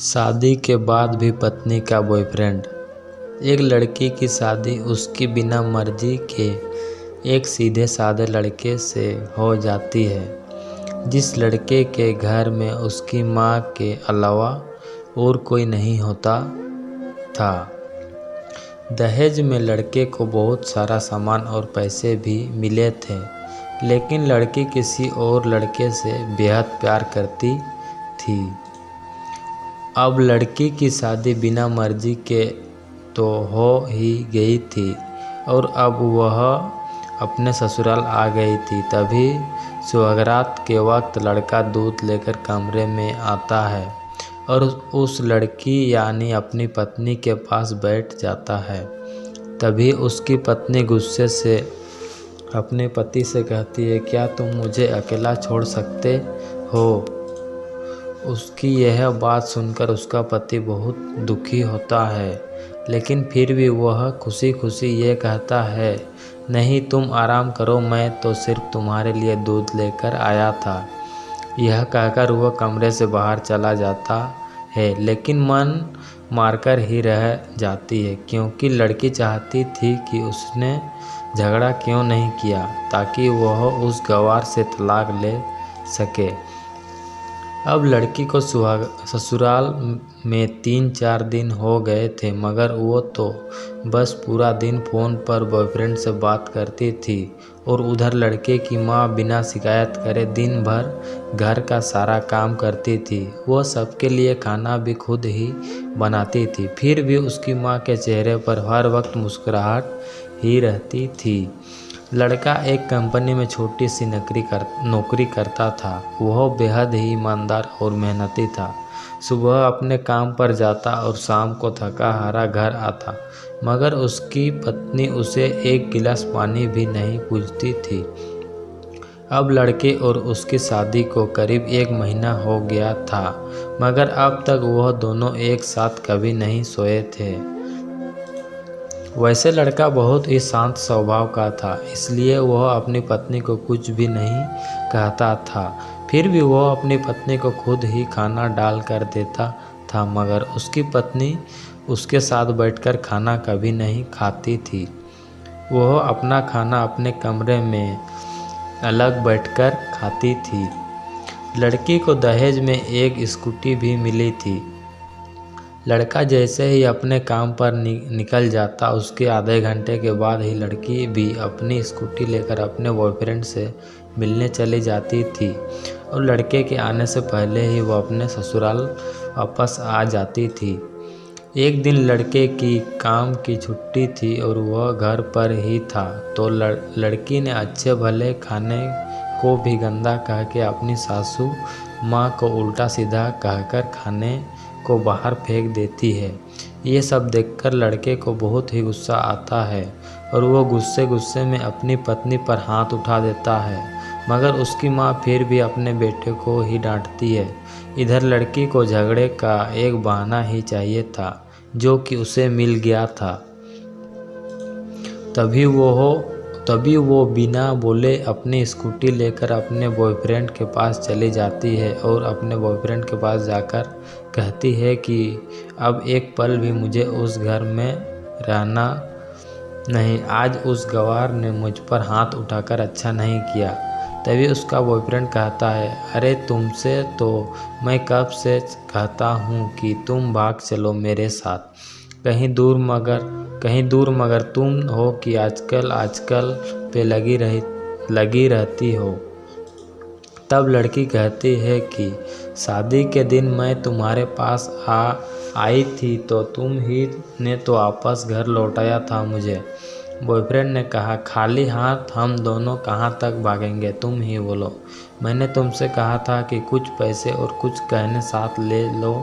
शादी के बाद भी पत्नी का बॉयफ्रेंड। एक लड़की की शादी उसकी बिना मर्जी के एक सीधे साधे लड़के से हो जाती है, जिस लड़के के घर में उसकी माँ के अलावा और कोई नहीं होता था। दहेज में लड़के को बहुत सारा सामान और पैसे भी मिले थे, लेकिन लड़की किसी और लड़के से बेहद प्यार करती थी। अब लड़की की शादी बिना मर्जी के तो हो ही गई थी और अब वह अपने ससुराल आ गई थी। तभी सुहागरात के वक्त लड़का दूध लेकर कमरे में आता है और उस लड़की यानी अपनी पत्नी के पास बैठ जाता है। तभी उसकी पत्नी गुस्से से अपने पति से कहती है, क्या तुम मुझे अकेला छोड़ सकते हो? उसकी यह बात सुनकर उसका पति बहुत दुखी होता है, लेकिन फिर भी वह खुशी खुशी ये कहता है, नहीं तुम आराम करो, मैं तो सिर्फ तुम्हारे लिए दूध लेकर आया था। यह कहकर वह कमरे से बाहर चला जाता है, लेकिन मन मारकर ही रह जाती है, क्योंकि लड़की चाहती थी कि उसने झगड़ा क्यों नहीं किया ताकि वह उस गवार से तलाक ले सके। अब लड़की को ससुराल में 3-4 दिन हो गए थे, मगर वो तो बस पूरा दिन फ़ोन पर बॉयफ्रेंड से बात करती थी और उधर लड़के की माँ बिना शिकायत करे दिन भर घर का सारा काम करती थी। वो सबके लिए खाना भी खुद ही बनाती थी, फिर भी उसकी माँ के चेहरे पर हर वक्त मुस्कुराहट ही रहती थी। लड़का एक कंपनी में छोटी सी नौकरी करता था। वह बेहद ही ईमानदार और मेहनती था। सुबह अपने काम पर जाता और शाम को थका हारा घर आता, मगर उसकी पत्नी उसे एक गिलास पानी भी नहीं पूछती थी। अब लड़के और उसकी शादी को करीब 1 महीना हो गया था, मगर अब तक वह दोनों एक साथ कभी नहीं सोए थे। वैसे लड़का बहुत ही शांत स्वभाव का था, इसलिए वह अपनी पत्नी को कुछ भी नहीं कहता था। फिर भी वह अपनी पत्नी को खुद ही खाना डाल कर देता था, मगर उसकी पत्नी उसके साथ बैठकर खाना कभी नहीं खाती थी। वह अपना खाना अपने कमरे में अलग बैठकर खाती थी। लड़की को दहेज में एक स्कूटी भी मिली थी। लड़का जैसे ही अपने काम पर निकल जाता, उसके आधे घंटे के बाद ही लड़की भी अपनी स्कूटी लेकर अपने बॉयफ्रेंड से मिलने चली जाती थी और लड़के के आने से पहले ही वह अपने ससुराल वापस आ जाती थी। एक दिन लड़के की काम की छुट्टी थी और वह घर पर ही था, तो लड़की ने अच्छे भले खाने को भी गंदा कह के अपनी सासू माँ को उल्टा सीधा कहकर खाने को बाहर फेंक देती है। ये सब देखकर लड़के को बहुत ही गुस्सा आता है और वो गुस्से में अपनी पत्नी पर हाथ उठा देता है, मगर उसकी माँ फिर भी अपने बेटे को ही डांटती है। इधर लड़की को झगड़े का एक बहाना ही चाहिए था, जो कि उसे मिल गया था। तभी वो बिना बोले अपनी स्कूटी लेकर अपने बॉयफ्रेंड के पास चली जाती है और अपने बॉयफ्रेंड के पास जाकर कहती है कि अब एक पल भी मुझे उस घर में रहना नहीं। आज उस गवार ने मुझ पर हाथ उठाकर अच्छा नहीं किया। तभी उसका बॉयफ्रेंड कहता है, अरे तुमसे तो मैं कब से कहता हूँ कि तुम भाग चलो मेरे साथ कहीं दूर, मगर तुम हो कि आजकल पे लगी रहती हो। तब लड़की कहती है कि शादी के दिन मैं तुम्हारे पास आई थी तो तुम ही ने तो वापस घर लौटाया था मुझे। बॉयफ्रेंड ने कहा, खाली हाथ हम दोनों कहाँ तक भागेंगे, तुम ही बोलो। मैंने तुमसे कहा था कि कुछ पैसे और कुछ गहने साथ ले लो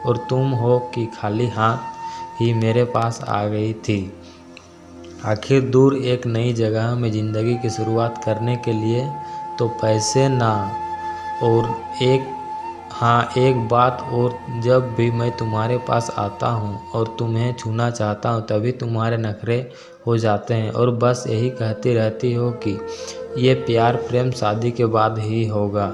और तुम हो कि खाली हाथ ही मेरे पास आ गई थी। आखिर दूर एक नई जगह में ज़िंदगी की शुरुआत करने के लिए तो पैसे ना, और एक बात और, जब भी मैं तुम्हारे पास आता हूँ और तुम्हें छूना चाहता हूँ तभी तुम्हारे नखरे हो जाते हैं और बस यही कहती रहती हो कि ये प्यार प्रेम शादी के बाद ही होगा।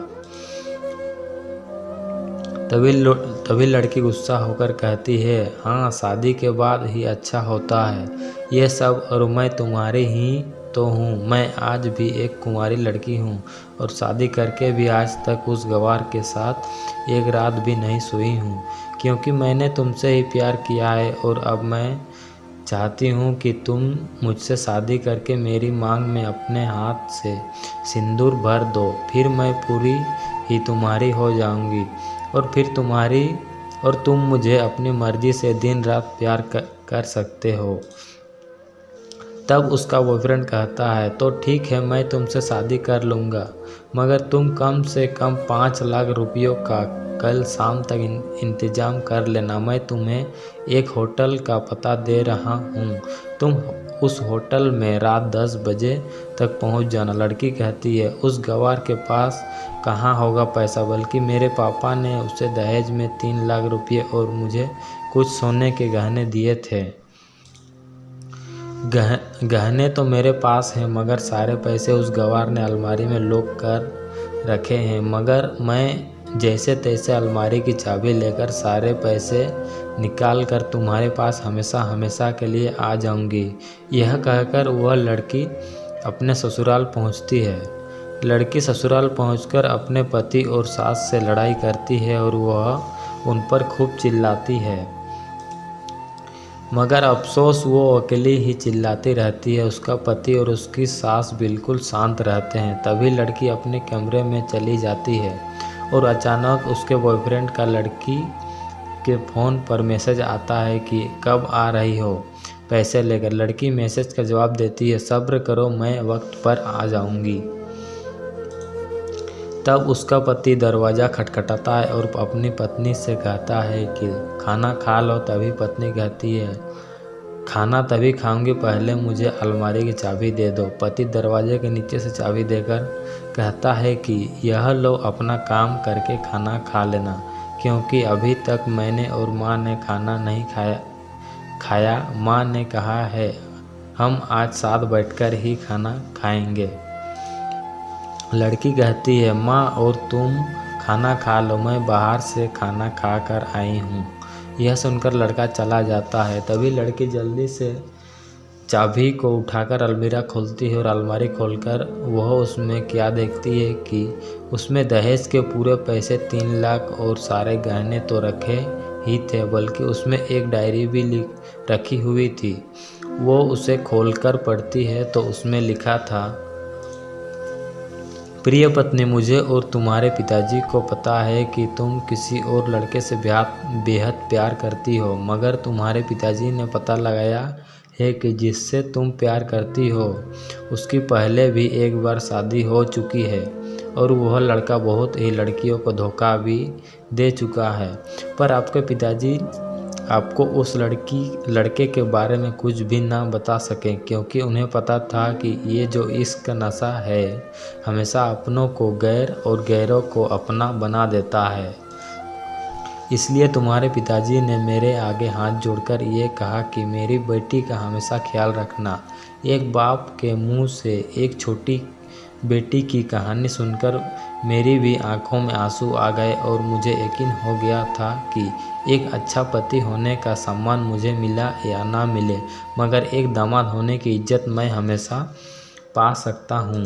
तभी लड़की गुस्सा होकर कहती है, हाँ शादी के बाद ही अच्छा होता है ये सब, और मैं तुम्हारी ही तो हूँ। मैं आज भी एक कुंवारी लड़की हूँ और शादी करके भी आज तक उस गवार के साथ एक रात भी नहीं सोई हूँ, क्योंकि मैंने तुमसे ही प्यार किया है। और अब मैं चाहती हूँ कि तुम मुझसे शादी करके मेरी मांग में अपने हाथ से सिंदूर भर दो, फिर मैं पूरी ही तुम्हारी हो जाऊँगी और तुम मुझे अपनी मर्जी से दिन रात प्यार कर सकते हो। तब उसका बॉयफ्रेंड कहता है, तो ठीक है, मैं तुमसे शादी कर लूँगा, मगर तुम कम से कम 5 लाख रुपयों का कल शाम तक इंतज़ाम कर लेना। मैं तुम्हें एक होटल का पता दे रहा हूँ, तुम उस होटल में रात 10 बजे तक पहुँच जाना। लड़की कहती है, उस गवार के पास कहाँ होगा पैसा, बल्कि मेरे पापा ने उसे दहेज में 3 लाख रुपये और मुझे कुछ सोने के गहने दिए थे। गहने तो मेरे पास हैं, मगर सारे पैसे उस गवार ने अलमारी में लॉक कर रखे हैं, मगर मैं जैसे तैसे अलमारी की चाबी लेकर सारे पैसे निकाल कर तुम्हारे पास हमेशा हमेशा के लिए आ जाऊंगी। यह कहकर वह लड़की अपने ससुराल पहुंचती है। लड़की ससुराल पहुंचकर अपने पति और सास से लड़ाई करती है और वह उन पर खूब चिल्लाती है, मगर अफसोस वो अकेली ही चिल्लाती रहती है। उसका पति और उसकी सास बिल्कुल शांत रहते हैं। तभी लड़की अपने कमरे में चली जाती है और अचानक उसके बॉयफ्रेंड का लड़की के फ़ोन पर मैसेज आता है कि कब आ रही हो पैसे लेकर। लड़की मैसेज का जवाब देती है, सब्र करो, मैं वक्त पर आ जाऊंगी। तब उसका पति दरवाज़ा खटखटाता है और अपनी पत्नी से कहता है कि खाना खा लो। तभी पत्नी कहती है, खाना तभी खाऊंगी, पहले मुझे अलमारी की चाबी दे दो। पति दरवाजे के नीचे से चाबी देकर कहता है कि यह लो, अपना काम करके खाना खा लेना, क्योंकि अभी तक मैंने और माँ ने खाना नहीं खाया। माँ ने कहा है हम आज साथ बैठकर ही खाना खाएंगे। लड़की कहती है, माँ और तुम खाना खा लो, मैं बाहर से खाना खा कर आई हूँ। यह सुनकर लड़का चला जाता है। तभी लड़की जल्दी से चाबी को उठाकर अलमीरा खोलती है और अलमारी खोलकर वह उसमें क्या देखती है कि उसमें दहेज के पूरे पैसे 3 लाख और सारे गहने तो रखे ही थे, बल्कि उसमें एक डायरी भी रखी हुई थी। वो उसे खोलकर पढ़ती है तो उसमें लिखा था, प्रिय पत्नी, मुझे और तुम्हारे पिताजी को पता है कि तुम किसी और लड़के से बेहद प्यार करती हो, मगर तुम्हारे पिताजी ने पता लगाया है कि जिससे तुम प्यार करती हो उसकी पहले भी एक बार शादी हो चुकी है और वह लड़का बहुत ही लड़कियों को धोखा भी दे चुका है। पर आपके पिताजी आपको उस लड़के के बारे में कुछ भी ना बता सकें, क्योंकि उन्हें पता था कि ये जो इश्क का नशा है हमेशा अपनों को गैर और गैरों को अपना बना देता है। इसलिए तुम्हारे पिताजी ने मेरे आगे हाथ जोड़कर ये कहा कि मेरी बेटी का हमेशा ख्याल रखना। एक बाप के मुंह से एक छोटी बेटी की कहानी सुनकर मेरी भी आंखों में आंसू आ गए और मुझे यकीन हो गया था कि एक अच्छा पति होने का सम्मान मुझे मिला या ना मिले, मगर एक दामाद होने की इज्जत मैं हमेशा पा सकता हूँ।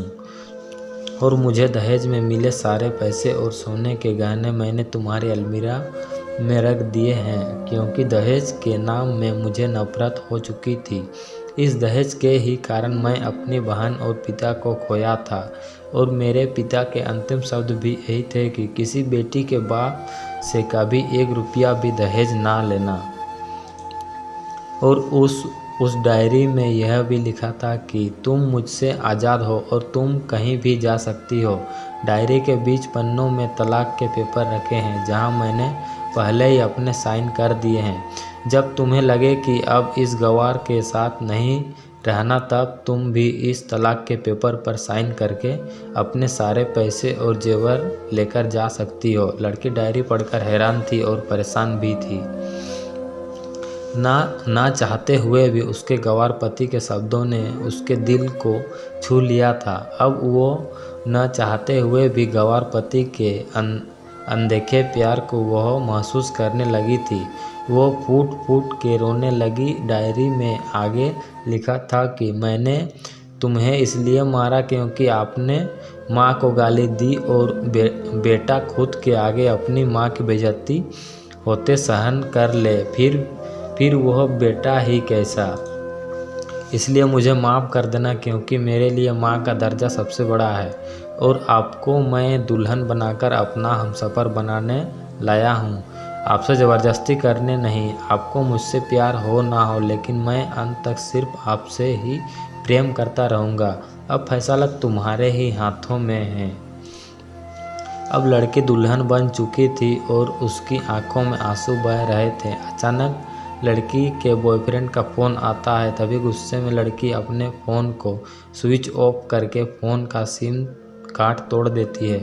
और मुझे दहेज में मिले सारे पैसे और सोने के गहने मैंने तुम्हारी अलमीरा में रख दिए हैं, क्योंकि दहेज के नाम में मुझे नफरत हो चुकी थी। इस दहेज के ही कारण मैं अपनी बहन और पिता को खोया था और मेरे पिता के अंतिम शब्द भी यही थे कि किसी बेटी के बाप से कभी 1 रुपया भी दहेज ना लेना। और उस डायरी में यह भी लिखा था कि तुम मुझसे आज़ाद हो और तुम कहीं भी जा सकती हो। डायरी के बीच पन्नों में तलाक के पेपर रखे हैं, जहां मैंने पहले ही अपने साइन कर दिए हैं। जब तुम्हें लगे कि अब इस गवार के साथ नहीं रहना, तब तुम भी इस तलाक के पेपर पर साइन करके अपने सारे पैसे और जेवर लेकर जा सकती हो। लड़की डायरी पढ़कर हैरान थी और परेशान भी थी। ना चाहते हुए भी उसके गवार पति के शब्दों ने उसके दिल को छू लिया था। अब वो न चाहते हुए भी गवार पति के अनदेखे प्यार को वह महसूस करने लगी थी। वो फूट फूट के रोने लगी। डायरी में आगे लिखा था कि मैंने तुम्हें इसलिए मारा क्योंकि आपने माँ को गाली दी और बेटा खुद के आगे अपनी माँ की बेइज्जती होते सहन कर ले, फिर वह बेटा ही कैसा। इसलिए मुझे माफ़ कर देना क्योंकि मेरे लिए माँ का दर्जा सबसे बड़ा है और आपको मैं दुल्हन बनाकर अपना हमसफ़र बनाने लाया हूँ। आपसे ज़बरदस्ती करने नहीं। आपको मुझसे प्यार हो ना हो, लेकिन मैं अंत तक सिर्फ आपसे ही प्रेम करता रहूँगा। अब फैसला तुम्हारे ही हाथों में है। अब लड़की दुल्हन बन चुकी थी और उसकी आंखों में आंसू बह रहे थे। अचानक लड़की के बॉयफ्रेंड का फ़ोन आता है। तभी गुस्से में लड़की अपने फ़ोन को स्विच ऑफ करके फ़ोन का सिम कार्ड तोड़ देती है।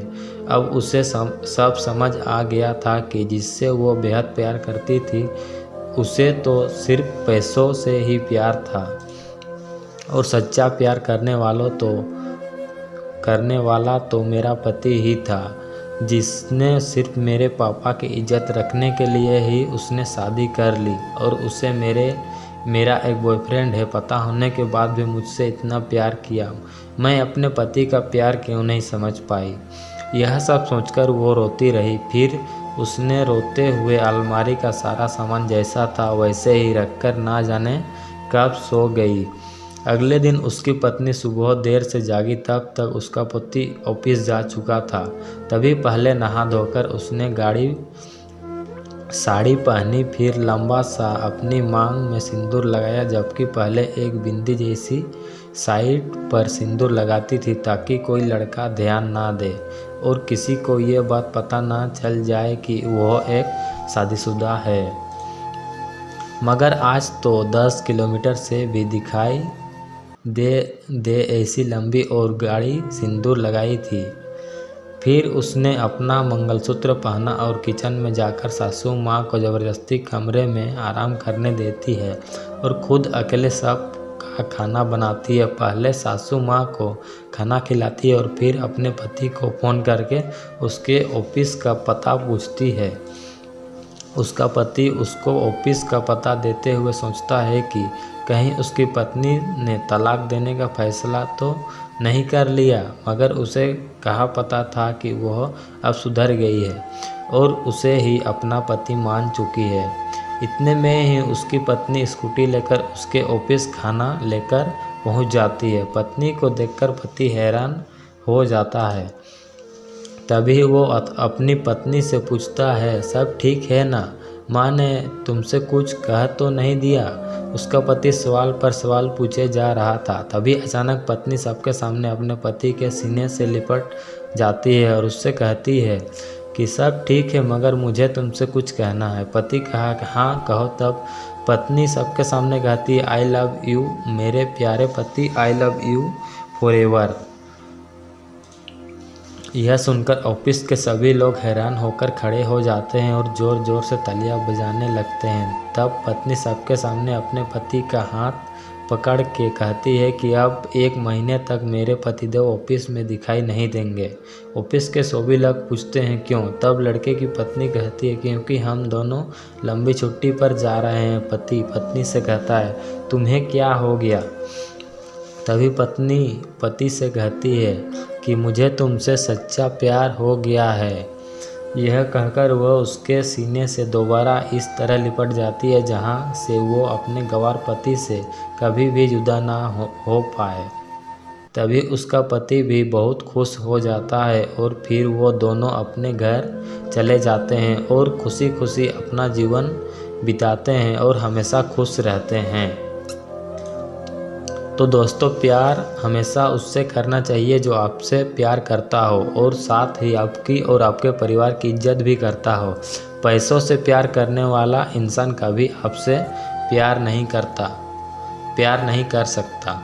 अब उसे सब समझ आ गया था कि जिससे वो बेहद प्यार करती थी उसे तो सिर्फ पैसों से ही प्यार था और सच्चा प्यार करने वाला तो मेरा पति ही था, जिसने सिर्फ मेरे पापा की इज्जत रखने के लिए ही उसने शादी कर ली और उसे मेरा एक बॉयफ्रेंड है पता होने के बाद भी मुझसे इतना प्यार किया। मैं अपने पति का प्यार क्यों नहीं समझ पाई। यह सब सोचकर वो रोती रही। फिर उसने रोते हुए अलमारी का सारा सामान जैसा था वैसे ही रखकर ना जाने कब सो गई। अगले दिन उसकी पत्नी सुबह देर से जागी, तब तक उसका पति ऑफिस जा चुका था। तभी पहले नहा धोकर उसने साड़ी पहनी, फिर लंबा सा अपनी मांग में सिंदूर लगाया, जबकि पहले एक बिंदी जैसी साइड पर सिंदूर लगाती थी ताकि कोई लड़का ध्यान ना दे और किसी को ये बात पता ना चल जाए कि वह एक शादीशुदा है। मगर आज तो 10 किलोमीटर से भी दिखाई दे ऐसी लंबी और गाढ़ी सिंदूर लगाई थी। फिर उसने अपना मंगलसूत्र पहना और किचन में जाकर सासू माँ को ज़बरदस्ती कमरे में आराम करने देती है और खुद अकेले सब का खाना बनाती है। पहले सासू माँ को खाना खिलाती है और फिर अपने पति को फ़ोन करके उसके ऑफिस का पता पूछती है। उसका पति उसको ऑफिस का पता देते हुए सोचता है कि कहीं उसकी पत्नी ने तलाक देने का फैसला तो नहीं कर लिया, मगर उसे कहाँ पता था कि वह अब सुधर गई है और उसे ही अपना पति मान चुकी है। इतने में ही उसकी पत्नी स्कूटी लेकर उसके ऑफिस खाना लेकर पहुंच जाती है। पत्नी को देखकर पति हैरान हो जाता है। तभी वो अपनी पत्नी से पूछता है, सब ठीक है ना? माँ ने तुमसे कुछ कह तो नहीं दिया? उसका पति सवाल पर सवाल पूछे जा रहा था। तभी अचानक पत्नी सबके सामने अपने पति के सीने से लिपट जाती है और उससे कहती है कि सब ठीक है, मगर मुझे तुमसे कुछ कहना है। पति कहा कि हाँ कहो। तब पत्नी सबके सामने कहती है, आई लव यू मेरे प्यारे पति, आई लव यू फॉरएवर। यह सुनकर ऑफिस के सभी लोग हैरान होकर खड़े हो जाते हैं और ज़ोर ज़ोर से तालियां बजाने लगते हैं। तब पत्नी सबके सामने अपने पति का हाथ पकड़ के कहती है कि अब 1 महीने तक मेरे पतिदेव ऑफिस में दिखाई नहीं देंगे। ऑफिस के सभी लोग पूछते हैं क्यों? तब लड़के की पत्नी कहती है क्योंकि हम दोनों लंबी छुट्टी पर जा रहे हैं। पति पत्नी से कहता है, तुम्हें क्या हो गया? तभी पत्नी पति से कहती है कि मुझे तुमसे सच्चा प्यार हो गया है। यह कहकर वह उसके सीने से दोबारा इस तरह लिपट जाती है जहां से वो अपने गंवार पति से कभी भी जुदा ना हो पाए। तभी उसका पति भी बहुत खुश हो जाता है और फिर वो दोनों अपने घर चले जाते हैं और खुशी खुशी अपना जीवन बिताते हैं और हमेशा खुश रहते हैं। तो दोस्तों, प्यार हमेशा उससे करना चाहिए जो आपसे प्यार करता हो और साथ ही आपकी और आपके परिवार की इज्जत भी करता हो। पैसों से प्यार करने वाला इंसान कभी आपसे प्यार नहीं कर सकता।